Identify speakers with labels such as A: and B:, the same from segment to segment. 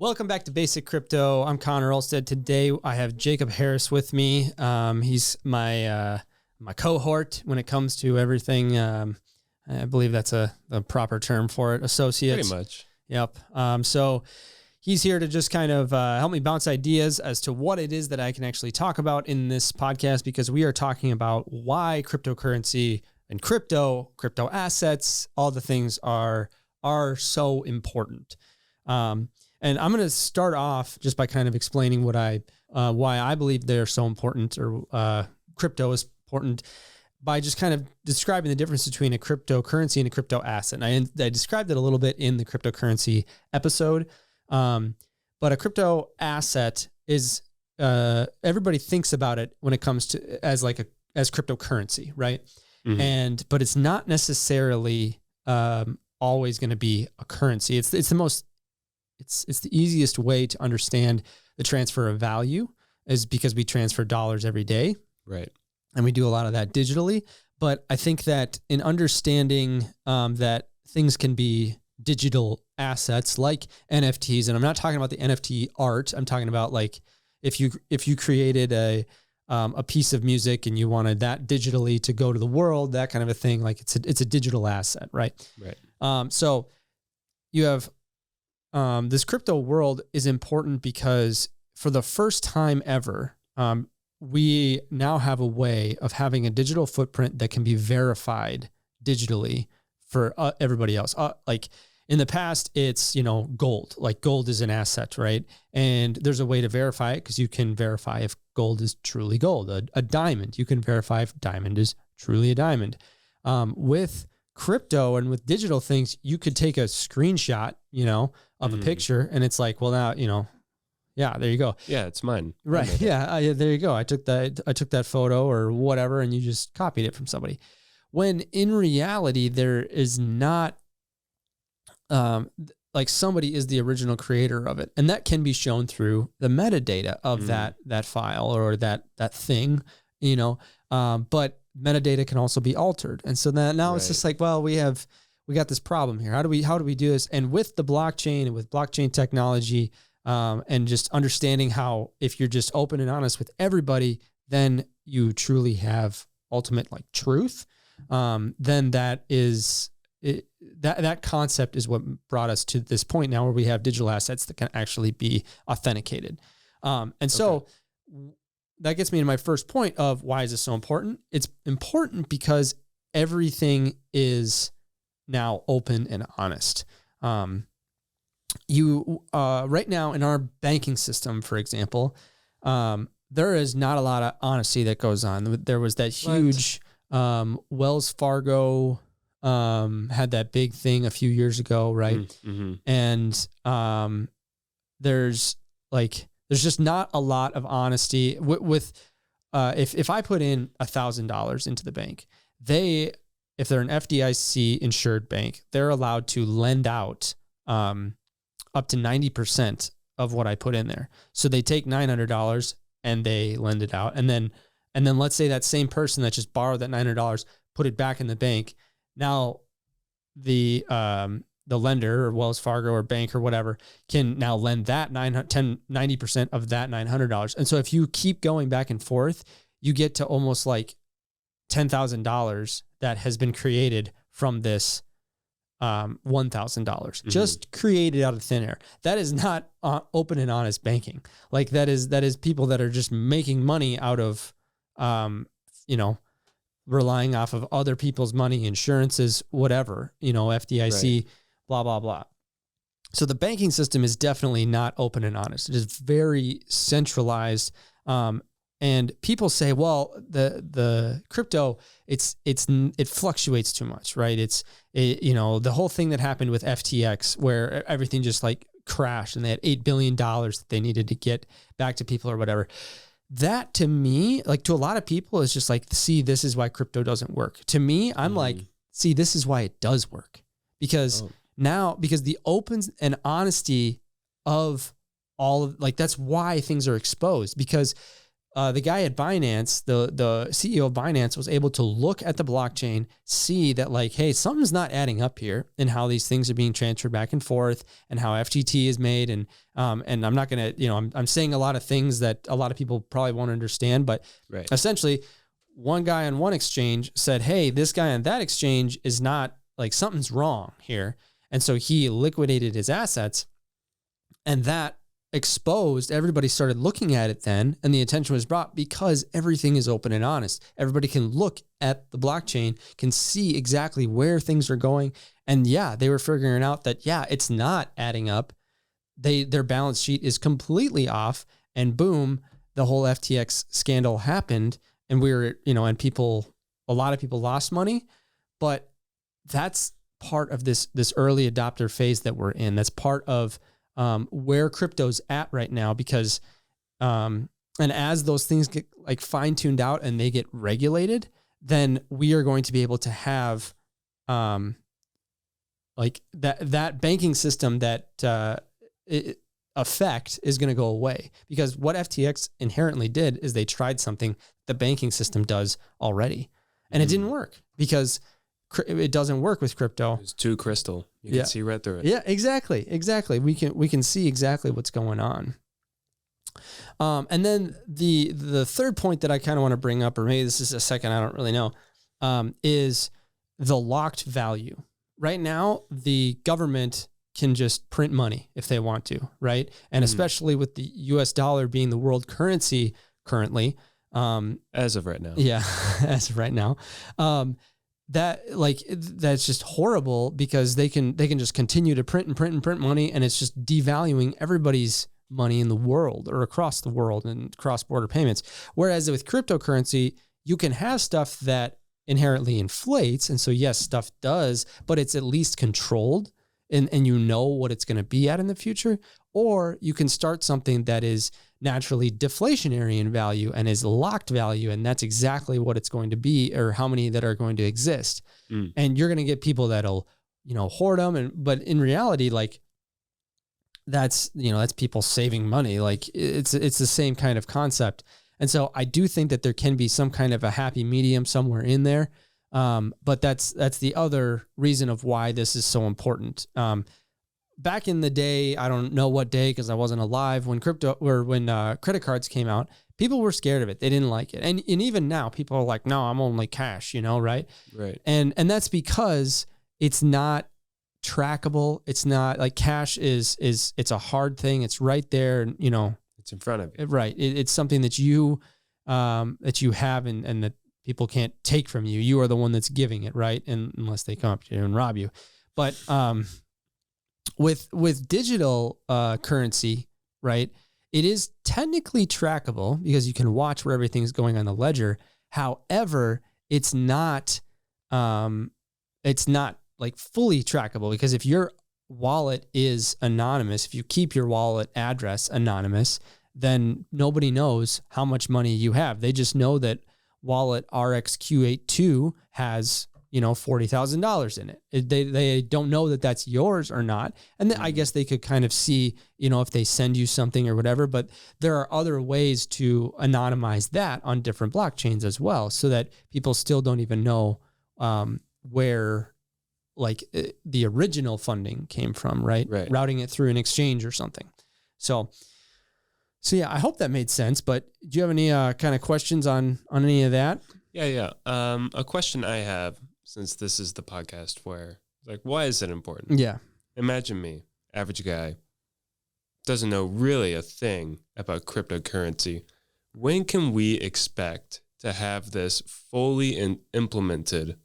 A: Welcome back to Basic Crypto. I'm Connor Olstead. Today I have Jacob Harris with me. He's my cohort when it comes to everything. I believe that's the proper term for it. Associate.
B: Pretty much.
A: Yep. So he's here to just kind of help me bounce ideas as to what it is that I can actually talk about in this podcast, because we are talking about why cryptocurrency and crypto assets, all the things are so important. And I'm going to start off just by kind of explaining why I believe they're so important, or crypto is important, by just kind of describing the difference between a cryptocurrency and a crypto asset. And I described it a little bit in the cryptocurrency episode. But a crypto asset is, everybody thinks about it when it comes to as cryptocurrency, right? Mm-hmm. But it's not necessarily always going to be a currency. It's the easiest way to understand the transfer of value, is because we transfer dollars every day.
B: Right.
A: And we do a lot of that digitally. But I think that in understanding that things can be digital assets like NFTs, and I'm not talking about the NFT art. I'm talking about like if you created a piece of music and you wanted that digitally to go to the world, that kind of a thing. Like it's a digital asset, right?
B: Right.
A: So you have this crypto world is important because for the first time ever, we now have a way of having a digital footprint that can be verified digitally for everybody else. Like in the past, it's, gold. Like gold is an asset, right? And there's a way to verify it, because you can verify if gold is truly gold. A diamond, you can verify if diamond is truly a diamond. With crypto and with digital things, you could take a screenshot, of a picture, and it's like, well, now, yeah, there you go.
B: Yeah, it's mine.
A: Right. Yeah. There you go. I took that photo or whatever, and you just copied it from somebody. When in reality, there is not, like somebody is the original creator of it. And that can be shown through the metadata of that file or that thing, but metadata can also be altered. And so that now It's just like, well, we got this problem here. How do we do this? And with the blockchain and with blockchain technology, and just understanding how, if you're just open and honest with everybody, then you truly have ultimate like truth. Then that is it, that concept is what brought us to this point now, where we have digital assets that can actually be authenticated. So that gets me to my first point of why is this so important? It's important because everything is now open and honest. Right now in our banking system, for example, there is not a lot of honesty that goes on. There was that huge Wells Fargo had that big thing a few years ago, right? Mm-hmm. And there's just not a lot of honesty with if I put in $1,000 into the bank, if they're an FDIC insured bank, they're allowed to lend out up to 90% of what I put in there. So they take $900 and they lend it out. And then let's say that same person that just borrowed that $900, put it back in the bank. Now the lender, or Wells Fargo or bank or whatever, can now lend that 90% of that $900. And so if you keep going back and forth, you get to almost like $10,000 that has been created from this $1,000, just created out of thin air. That is not open and honest banking. Like that is people that are just making money out of, relying off of other people's money, insurances, whatever, FDIC, blah, blah, blah. So the banking system is definitely not open and honest. It is very centralized. And people say, well, the crypto, it fluctuates too much, right? The whole thing that happened with FTX, where everything just like crashed and they had $8 billion that they needed to get back to people or whatever. That to me, like to a lot of people, is just like, see, this is why crypto doesn't work. To me, I'm like, see, this is why it does work. Because the open and honesty of all of, like, that's why things are exposed. Because the guy at Binance, the CEO of Binance, was able to look at the blockchain, see that like, hey, something's not adding up here in how these things are being transferred back and forth and how FTT is made. And I'm not going to, I'm saying a lot of things that a lot of people probably won't understand, but essentially one guy on one exchange said, hey, this guy on that exchange is not, like, something's wrong here. And so he liquidated his assets, and that exposed, everybody started looking at it then, and the attention was brought because everything is open and honest. Everybody can look at the blockchain, can see exactly where things are going. And yeah, they were figuring out that, yeah, it's not adding up. Their balance sheet is completely off, and boom, the whole FTX scandal happened. And we were, and a lot of people lost money, but that's part of this early adopter phase that we're in. That's part of where crypto's at right now, because, and as those things get like fine tuned out and they get regulated, then we are going to be able to have, like that banking system that, effect is going to go away, because what FTX inherently did is they tried something the banking system does already, and it didn't work because it doesn't work with crypto.
B: It's too crystal. You can see right through it.
A: Yeah, exactly. We can see exactly what's going on. And then the third point that I kind of want to bring up, or maybe this is a second, I don't really know, is the locked value. Right now, the government can just print money if they want to, right? And especially with the US dollar being the world currency currently.
B: As of right now.
A: Yeah, as of right now. That's just horrible, because they can just continue to print money, and it's just devaluing everybody's money in the world or across the world and cross-border payments. Whereas with cryptocurrency, you can have stuff that inherently inflates. And so yes, stuff does, but it's at least controlled, and you know what it's going to be at in the future. Or you can start something that is naturally deflationary in value and is locked value, and that's exactly what it's going to be, or how many that are going to exist. And you're going to get people that'll, hoard them, but in reality, like, that's people saving money. Like, it's the same kind of concept. And so I do think that there can be some kind of a happy medium somewhere in there. But that's the other reason of why this is so important. Back in the day, I don't know what day, because I wasn't alive when credit cards came out, people were scared of it. They didn't like it. And even now people are like, no, I'm only cash, right?
B: Right.
A: And that's because it's not trackable. It's not like cash is it's a hard thing. It's right there. And,
B: it's in front of you.
A: Right. It's something that you have and that people can't take from you. You are the one that's giving it, right? And unless they come up to you and rob you. But, with digital currency, right, it is technically trackable because you can watch where everything's going on the ledger. However, it's not like fully trackable, because if your wallet is anonymous, if you keep your wallet address anonymous, then nobody knows how much money you have. They just know that wallet RXQ82 has $40,000 in it. They don't know that that's yours or not. And then I guess they could kind of see, if they send you something or whatever, but there are other ways to anonymize that on different blockchains as well, so that people still don't even know where like the original funding came from, right? Routing it through an exchange or something. So yeah, I hope that made sense, but do you have any kind of questions on any of that?
B: Yeah. A question I have, since this is the podcast where, like, why is it important?
A: Yeah.
B: Imagine me, average guy, doesn't know really a thing about cryptocurrency. When can we expect to have this fully implemented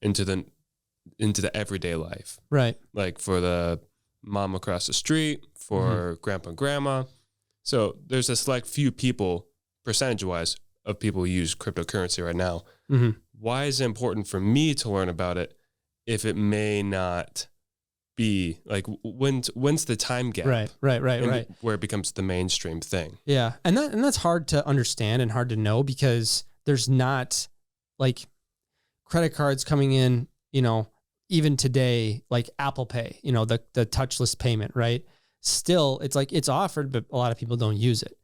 B: into the everyday life?
A: Right.
B: Like for the mom across the street, for grandpa and grandma. So there's a select few people, percentage-wise, of people who use cryptocurrency right now. Why is it important for me to learn about it if it may not be, like, when's the time gap?
A: Right.
B: Where it becomes the mainstream thing.
A: Yeah. And that's hard to understand and hard to know, because there's not like credit cards coming in, even today, like Apple Pay, the touchless payment, right? Still, it's like it's offered, but a lot of people don't use it.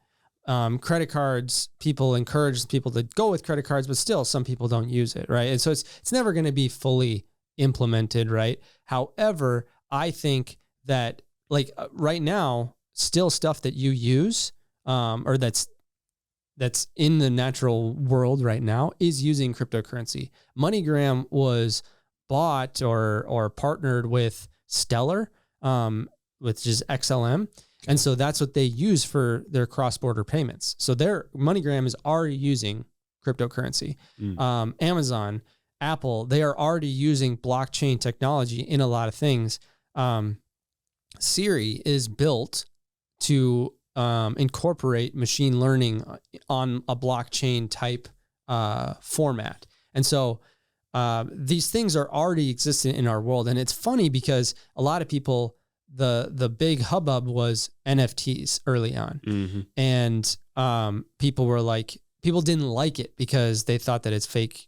A: credit cards, people encourage people to go with credit cards, but still some people don't use it, right? And so it's never going to be fully implemented, right? However, I think that like right now, still stuff that you use or that's in the natural world right now is using cryptocurrency. MoneyGram was bought or partnered with Stellar, which is XLM. And so that's what they use for their cross-border payments. So their MoneyGram is already using cryptocurrency. Amazon, Apple, they are already using blockchain technology in a lot of things. Siri is built to incorporate machine learning on a blockchain type format. And so these things are already existent in our world. And it's funny because a lot of people, the big hubbub was NFTs early on. Mm-hmm. And people didn't like it because they thought that it's fake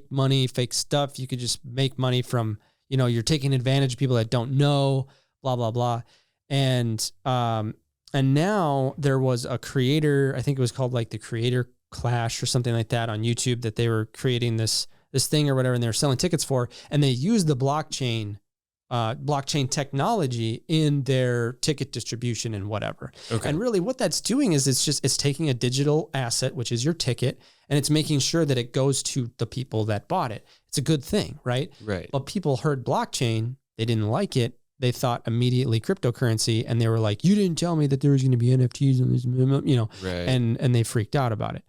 A: money, fake stuff. You could just make money from, you're taking advantage of people that don't know, blah, blah, blah. And now there was a creator, I think it was called like the Creator Clash or something like that on YouTube, that they were creating this thing or whatever, and they were selling tickets for, and they used the blockchain technology in their ticket distribution and whatever. Okay. And really what that's doing is it's taking a digital asset, which is your ticket, and it's making sure that it goes to the people that bought it. It's a good thing, right? Right. But people heard blockchain, they didn't like it. They thought immediately cryptocurrency, and they were like, you didn't tell me that there was going to be NFTs on this, right. And they freaked out about it.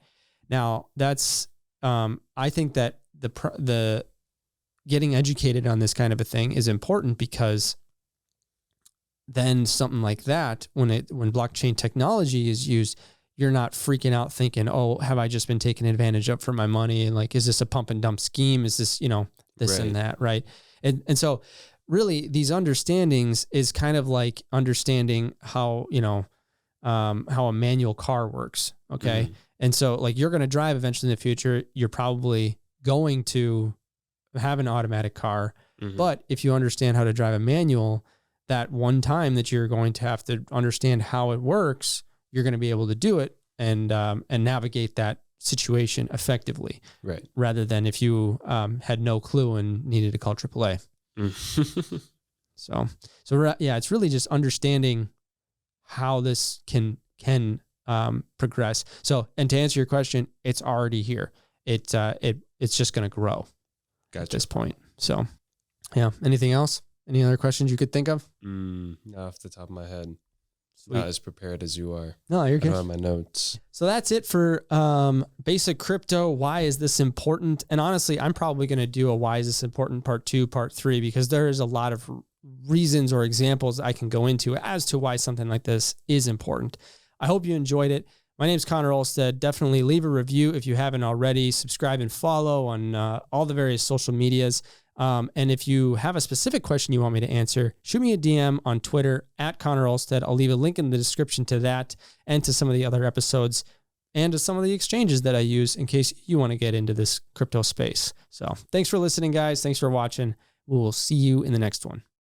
A: Now that's, I think that the getting educated on this kind of a thing is important, because then something like that, when blockchain technology is used, you're not freaking out thinking, oh, have I just been taken advantage of for my money? And like, is this a pump and dump scheme? Is this, this right. and that, right? And so really these understandings is kind of like understanding how a manual car works. Okay. Mm-hmm. And so like, you're going to drive eventually in the future, you're probably going to have an automatic car. Mm-hmm. But if you understand how to drive a manual, that one time that you're going to have to understand how it works, you're going to be able to do it and navigate that situation effectively. Right. Rather than if you had no clue and needed to call AAA. So yeah, it's really just understanding how this can progress. So, and to answer your question, it's already here. It's just going to grow. Gotcha. At this point. So yeah. Anything else? Any other questions you could think of?
B: Not off the top of my head. Sweet. Not as prepared as you are.
A: No, you're good.
B: I don't have my notes.
A: So that's it for basic crypto. Why is this important? And honestly, I'm probably going to do a why is this important part 2, part 3, because there is a lot of reasons or examples I can go into as to why something like this is important. I hope you enjoyed it. My name is Connor Olstead. Definitely leave a review if you haven't already. Subscribe and follow on all the various social medias. And if you have a specific question you want me to answer, shoot me a DM on Twitter at Connor Olstead. I'll leave a link in the description to that and to some of the other episodes and to some of the exchanges that I use in case you want to get into this crypto space. So thanks for listening, guys. Thanks for watching. We will see you in the next one.